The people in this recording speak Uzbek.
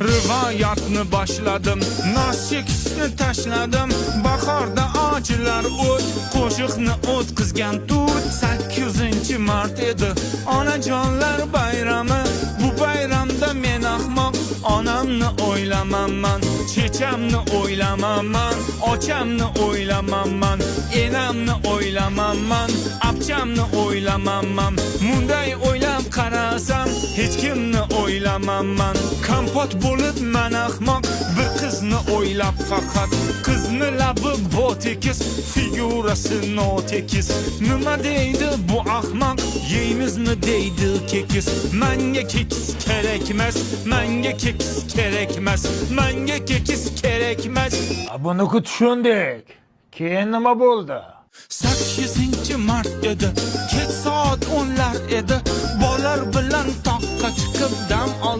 rivoyatni boshladim, nos chekishni tashladim. Bahorda ochlar o't, qo'shiqni o'tkazgan tut. 8-mart edi onajonlar bayrami. Bu bayramda men ahmoq onamni o'ylamaman, chechamni o'ylamaman, ochamni o'ylamaman, enamni o'ylamaman, abchamni o'ylamaman. Munday o'ylab qarasam hech kimni o'ylamaman. Kompot bo'lib men ahmoq bir qizni o'ylab faqat. Qizni labi botekis, figurasi notekis. Nima deydi bu ahmoq, yeymizmi deydi kekis. Menga kekis kerakmas, menga kekis kerakmas, menga kekis kerakmas. Buni tushundik. Keyin nima bo'ldi? 8-mart edi, kech soat 10lar edi. Bolar bilan toqqa chiqib dam olib